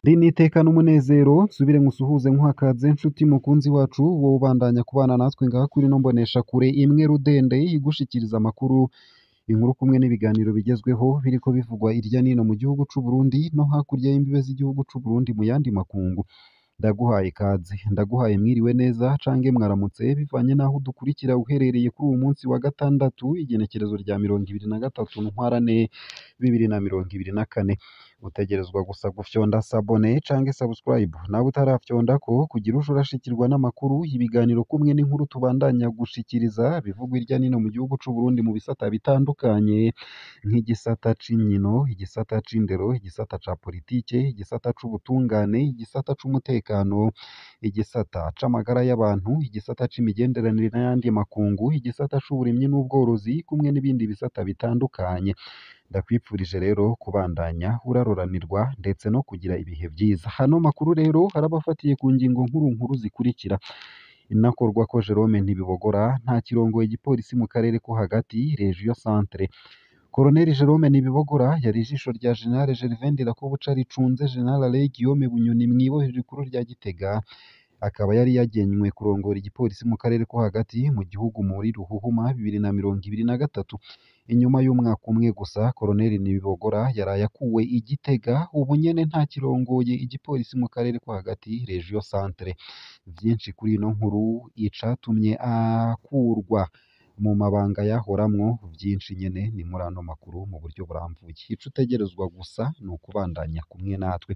Riniteka n'umunezero nsubire nkusuhuze nkwakaze nshuti mukunzi wacu wowe ubandanya kubana natwe ngaha kuri no mbonesha kure imwe rudende igushikiriza amakuru inkuru kumwe n'ibiganiro bigezweho biriko bivugwa irya nino mu gihugu c'u Burundi no hakurya y'imbibe z'igihugu c'u Burundi mu yandi makungu. Ndaguhaye kaze, ndaguhaye mwiriwe neza cange mwaramutse bivanye naho udukurikira uherereye kuri uwu munsi wa gatandatu igenekerezo rya 23 ntwarante 2024. Utegerezwa gusa gufyonda sabone cange subscribe nawe utarafyondako kugira uje urashikirwa n'amakuru ibiganiro kumwe n'inkuru tubandanya gushikiriza bivugwa irya nino mu gihugu c'u Burundi mu bisata bitandukanye nk'igisata c'inkino, igisata c'indero, igisata ca politike, igisata c'ubutungane, igisata c'umutekano, igisata c'amagara y'abantu, igisata c'imigenderanire n'ayandi makungu, igisata c'uburimyi n'ubworozi kumwe n'ibindi bisata bitandukanye. Ndakwipfurije rero kubandanya uraroranirwa ndetse no kugira ibihe vyiza. Hano makuru rero harabafatiye ku ngingo nkuru zikurikira. Inakorwa ko Jerome Ntibibogora nta kirongoye igipolisi mu karere ko hagati Region Centre. Colonel Jerome Ntibibogora yari ijisho rya General Gervais Ndirakobuca ricunze General Alain Guillaume Bunyoni mw'ibohero rikuru rya Gitega, akaba yari yagenywe kurongora igipolisi mu karere ko hagati mu gihugu muri Ruhuhuma 2023. Inyuma y'umwaka umwe gusa Colonel Ntibibogora yaraye akuwe i Gitega, ubu nyene nta kirongoye igipolisi mu karere ko hagati Region Centre. Vyinshi kuri ino nkuru icatumye akurwa mu mabanga yahoramwo vyinshi nyene ni muri ano makuru mu buryo buramvuye. Ico utegerezwa gusa ni ukubandanya kumwe natwe.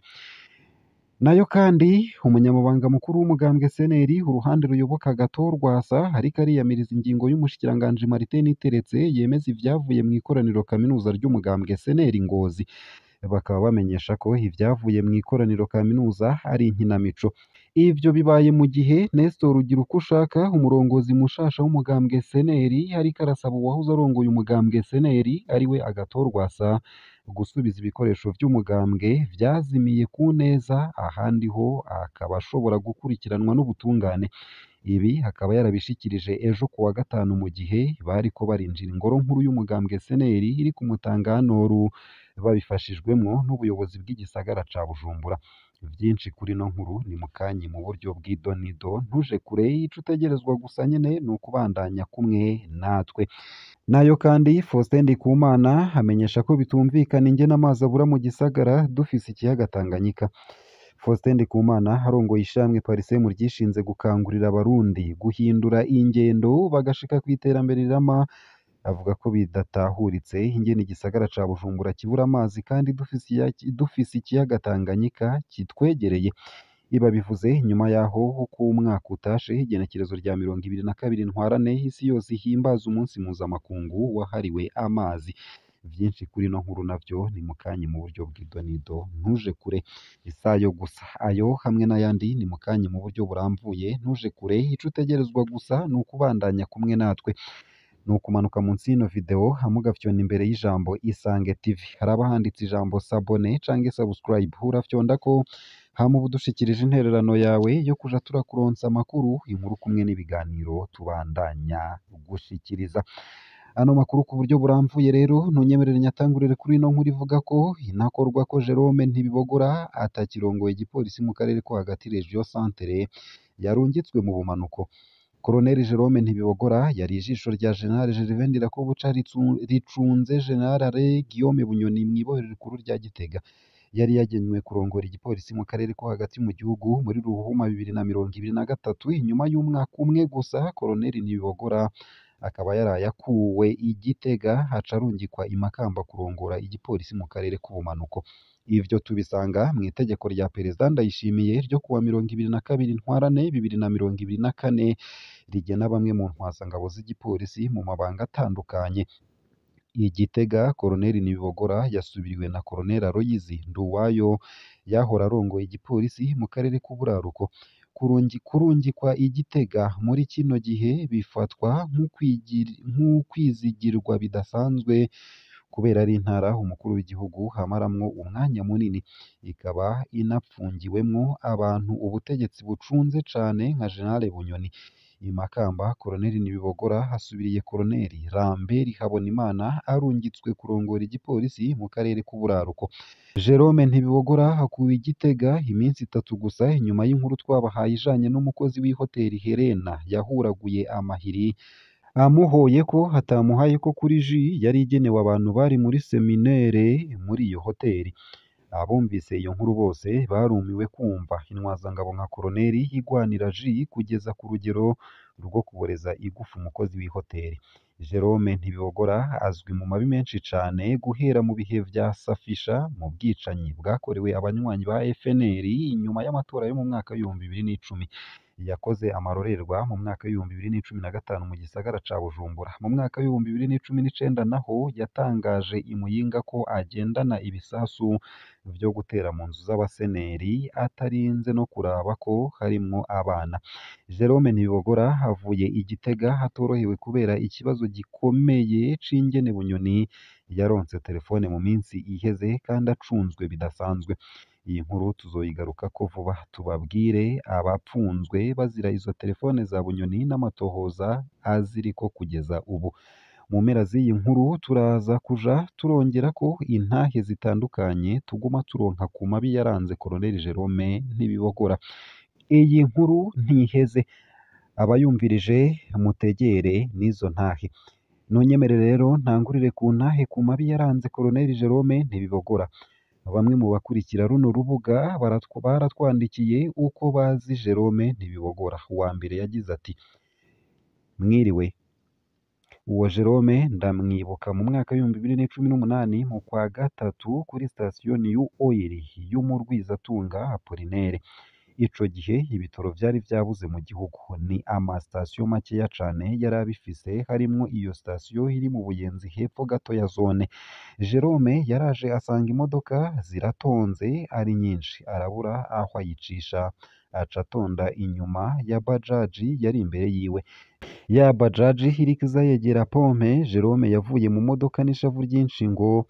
Nayo kandi umunyamabanga mukuru w'umugambwe CNL uruhande ruyoboka Agathon Rwasa ariko ariyamiriza ingingo y'umushikiranganji Martin Niteretse yemeza ivyavuye mu ikoraniro kaminuza ry'umugambwe CNL Ngozi. Bakaba bamenyesha ko ivyavuye mu ikoraniro kaminuza ari inkinamico. Ivyo bibaye mu gihe Nestor Rugirukushaka umurongozi mushasha w'umugambwe CNL ariko arasaba uwahoze arongoye umugambwe CNL ariwe Agathon Rwasa gusubiza ibikoresho vy'umugambwe vyazimiye ku neza, ahandi ho akaba ashobora gukurikiranwa n'ubutungane. Ibi akaba yarabishikirije ejo ku wa gatanu mu gihe bariko barinjira ingoro nkuru y'umugambwe CNL iri ku Mutanganoru babifashijwemwo n'ubuyobozi bw'igisagara ca Bujumbura. Vyinshi kuri no nkuru ni mukanyi mu buryo bw'idonido, ntuje kure ico utegerezwa gusa nyene ni ukubandanya kumwe natwe. Nayo kandi Faustin Ndikumana amenyesha ko bitumvikana ingene amazi abura mu gisagara dufise ikiyaga Tanganyika. Faustin Ndikumana arongoye ishamwe Parisem ryishinze gukangurira abarundi guhindura ingendo bagashika kw'iterambere rirama, avuga ko bidatahuritse ingene igisagara ca Bujumbura kibura amazi kandi dufise ikiyaga Tanganyika kitwegereye. Iba bivuze nyuma yaho uko umwaka utashe igenekerezo rya 22 ntwarante isi yose ihimbaza umunsi mpuzamakungu wahariwe amazi. Vyinshi kuri no nkuru navyo ni mukanyi mu buryo bw'idonido, ntuje kure. Isayo gusa ayo hamwe n'ayandi ni mukanyi mu buryo buramvuye, ntuje kure. Ico utegerezwa gusa ni ukubandanya kumwe natwe. Ni ukumanuka munsi y'ino video hamugafyona imbere y'ijambo Isange TV haraba handitse ijambo sabone cange subscribe, urafyondako hama uba udushikirije intererano yawe yo kuja turakuronsa amakuru inkuru kumwe n'ibiganiro tubandanya gushikiriza. Ano makuru ku buryo buramvuye rero ntunyemerere nyatangurire kuri ino nkuru ivuga ko inakorwa ko Jerome Ntibibogora atakirongoye igipolisi mu karere ko hagati Region Centre yarungitswe mu bumanuko. Colonel Jerome Ntibibogora yari ijisho rya General Gervais Ndirakobuca ricunze General Alain Guillaume Bunyoni mw'ibohero rikuru rya Gitega. Yari yagenywe kurongora igipolisi mu karere ko hagati mu gihugu muri Ruhuhuma 2023. Inyuma y'umwaka umwe gusa Colonel Ntibibogora akaba yaraye akuwe i Gitega haca arungikwa i Makamba kurongora igipolisi mu karere k'ubumanuko. Ivyo tubisanga mu itegeko rya Perezida Ndayishimiye ryo kuwa 22 ntwarante 2024 rigena bamwe mu ntwazangabo z'igipolisi mu mabanga atandukanye. I Gitega Colonel Ntibibogora yasubiriwe na Colonel Aloyizi Nduwayo yahora arongoye igipolisi mu karere k'uburaruko. Kurungikwa i Gitega muri kino gihe bifatwa nk'ukwizigirwa bidasanzwe kubera ari intara umukuru w'igihugu hamaramwo umwanya munini, ikaba inapfungiwemwo abantu ubutegetsi bucunze cane nka General Bunyoni. i Makamba Koloneli Nibibogora hasubiriye Koloneli Lambert Habonimana arungitswe kurongora igipolisi mu karere k'uburaruko. Jerome Ntibibogora hakuwe i Gitega iminsi 3 gusa inyuma y'inkuru twabahaye ijanye n'umukozi w'ihoteli Helena yahuraguye amahiri amuhoye ko hatamuhaye ko kuri ji yari igenewe abantu bari muri seminere muri iyo hoteli. Abumvise iyo nkuru bose barumiwe kumva intwazangabo nka Koloneli igwanira ji kugeza ku rugero rwo kuboreza igufu umukozi w'ihoteli. Jerome Ntibibogora azwi mu mabi menshi cane guhera mu bihe vya Safisha mu bwicanyi bwakorewe abanywanyi ba FNL inyuma y'amatora yo mu mwaka w'ibihumbi 2010. Yakoze amarorerwa mu mwaka w'ibihumbi 2015 mu gisagara ca Bujumbura. Mu mwaka w'ibihumbi 2019 naho yatangaje i Muyinga ko agendana ibisasu vyo gutera mu nzu z'abaseneri atarinze no kuraba ko harimwo abana. Jerome Ntibibogora avuye i Gitega hatorohewe kubera ikibazo gikomeye c'ingene Bunyoni yaronse telefone mu minsi iheze kandi acunzwe bidasanzwe. Iyi nkuru tuzoyigarukako vuba tubabwire abapfunzwe bazira izo telefone za Bunyoni n'amatohoza aziriko kugeza ubu. Mu mpera z'iyi nkuru turaza kuja turongera ko intahe zitandukanye tuguma turonka ku mabi yaranze Koloneli Jerome Ntibibogora. Iyi nkuru ntiheze, abayumvirije mutegere n'izo ntahe. Nunyemere rero ntangurire ku ntahe ku mabi yaranze Koloneli Jerome Ntibibogora. Bamwe mu bakurikira runo rubuga baratwandikiye uko bazi Jerome Ntibibogora. Uwa mbere yagize ati: mwiriwe, uwo Jerome ndamwibuka mu mwaka w'ibihumbi 2018 mu kwa gatatu kuri sitasiyo New Oil y'umurwizatunga Apollinaire. Ico gihe ibitoro vyari vyabuze mu gihugu, ni amasitasiyo makeya cane yari abifise harimwo iyo sitasiyo iri mu Buyenzi hepfo gato ya zone. Jerome yaraje asanga imodoka ziratonze ari nyinshi arabura aho ayicisha aca atonda inyuma ya bajaji yari imbere yiwe. Ya bajaji iriko iza yegera pompe, Jerome yavuye mu modoka n'ishavu ryinshi ngo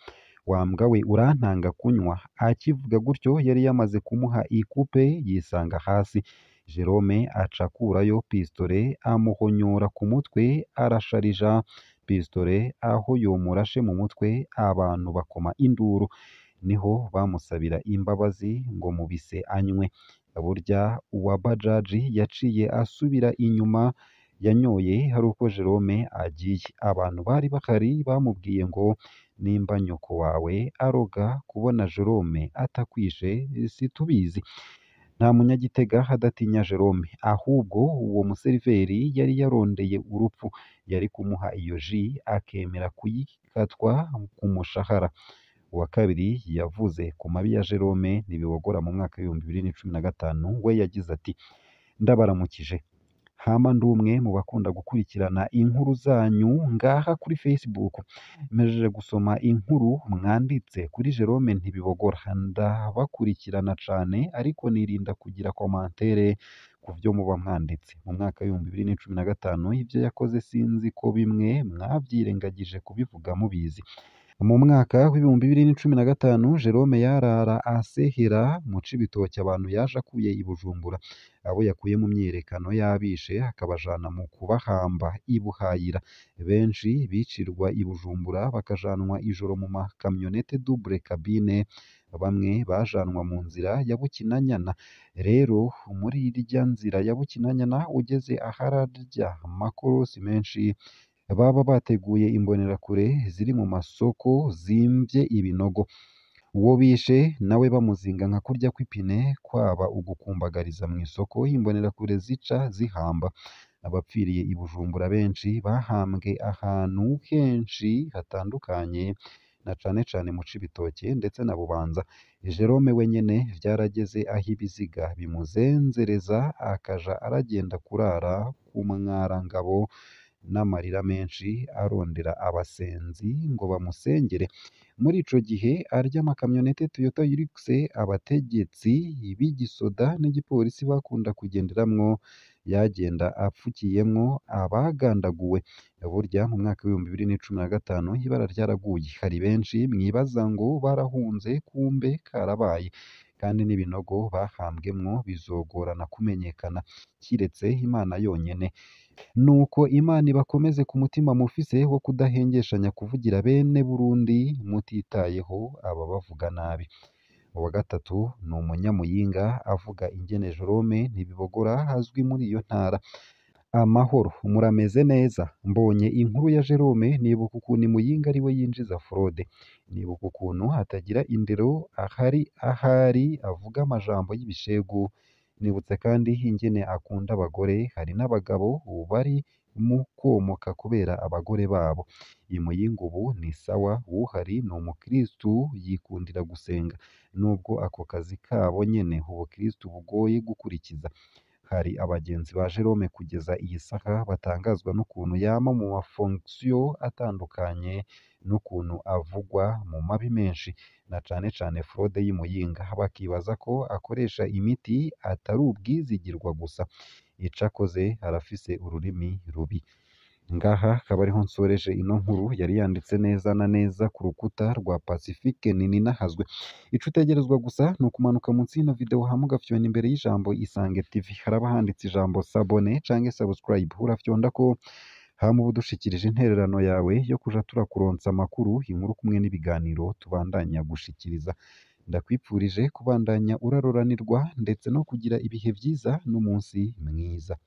wambwa we urantanga kunywa. Akivuga gutyo yari yamaze kumuha ikupe yisanga hasi. Jerome aca akurayo pistole amuhonyora ku mutwe arasharija pistole aho yomurashe mu mutwe abantu bakoma induru. Niho bamusabira imbabazi ngo mubise anywe. Burya uwa bajaji yaciye asubira inyuma yanyoye hari uko Jerome agiye. Abantu bari bahari bamubwiye ngo nimba nyoko wawe aroga kubona Jerome atakwishe situbizi. Nta munyagitega hadatinya Jerome, ahubwo uwo museriveri yari yarondeye urupfu, yari kumuha iyo ji akemera kuyikatwa ku mushahara. Uwa kabiri yavuze ku mabi ya Jerome Ntibibogora mu mwaka w'ibihumbi 2015. We yagize ati: ndabaramukije, hama ndumwe mu bakunda gukurikirana inkuru zanyu ngaha kuri Facebook. Mejeje gusoma inkuru mwanditse kuri Jerome Ntibibogora, ndabakurikirana cane ariko nirinda kugira komantere ku vyo muba mwanditse. Mu mwaka w'ibihumbi 2015 ivyo yakoze sinzi ko bimwe mwavyirengagije kubivuga mubizi. Mu mwaka w'ibihumbi 2015 Jerome yarara asehera mu Cibitoke abantu yaje akuye i Bujumbura. Abo yakuye mu myiyerekano yabishe akabajana mu kubahamba i Buhayira. Benshi bicirwa i Bujumbura bakajanwa ijoro mu makamyonete double cabine, bamwe bajanwa mu nzira ya Bukinanyana. Rero muri irya nzira ya Bukinanyana ugeze ahararya amakorosi menshi baba bateguye imbonerakure ziri mu masoko zimvye ibinogo. Uwo bishe nawe bamuzinga nka kurya kw'ipine kwaba ugukumbagariza mu isoko imbonerakure zica zihamba. Abapfiriye i Bujumbura benshi bahambwe ahantu henshi hatandukanye na cane cane mu Cibitoke ndetse na Bubanza. Jerome wenyene vyarageze aho ibiziga bimuzenzereza akaja aragenda kurara ku Mwarangabo n'amarira menshi arondera abasenzi ngo bamusengere. Muri ico gihe arya amakamyonete Toyota Hilux abategetsi b'igisoda n'igipolisi bakunda kugenderamwo yagenda apfukiyemwo abagandaguwe. Burya mu mwaka w'ibihumbi 2015 ibara ryaraguye, hari benshi mwibaza ngo barahunze kumbe karabaye. kandi n'ibinogo bahambwemwo bizogorana kumenyekana kiretse Imana yonyene. Nuko Imana ibakomeze ku mutima mufise wo kudahengeshanya kuvugira bene Burundi mutitayeho ababavuga nabi. Uwa gatatu ni umunyamuyinga avuga ingene Jerome Ntibibogora azwi muri iyo ntara. Amahoro, murameze neza? Mbonye inkuru ya Jerome nibuka ukuntu Muyinga ari we yinjiza fraude, nibuka ukuntu atagira indero ahari avuga amajambo y'ibishegu, nibutse kandi ingene akunda abagore, hari n'abagabo bari mu komoka kubera abagore babo. I Muyinga ubu ni sawa, uhari ni umukristu yikundira gusenga, nubwo ako kazi kabo nyene ubukristu bugoye gukurikiza. Hari abagenzi ba Jerome kugeza iyi saha batangazwa n'ukuntu yama mu mafonction atandukanye n'ukuntu avugwa mu mabi menshi, na cane cane fraude y'i Muyinga, bakibaza ko akoresha imiti atari ubwizigirwa gusa. Ico akoze arafise ururimi rubi. Ngaha akaba ariho nsoreje ino nkuru yari yanditse neza na neza ku rukuta rwa Pacifique Nininahazwe. Ico utegerezwa gusa ni ukumanuka munsi y'ino video hama ugafyona imbere y'ijambo Isange TV, haraba handitse ijambo sabone canke subscribe, urafyondako hama uba udushikirije intererano yawe yo kuja turakuronsa amakuru, inkuru kumwe n'ibiganiro tubandanya gushikiriza. Ndakwipfurije kubandanya uraroranirwa ndetse no kugira ibihe vyiza n'umunsi mwiza.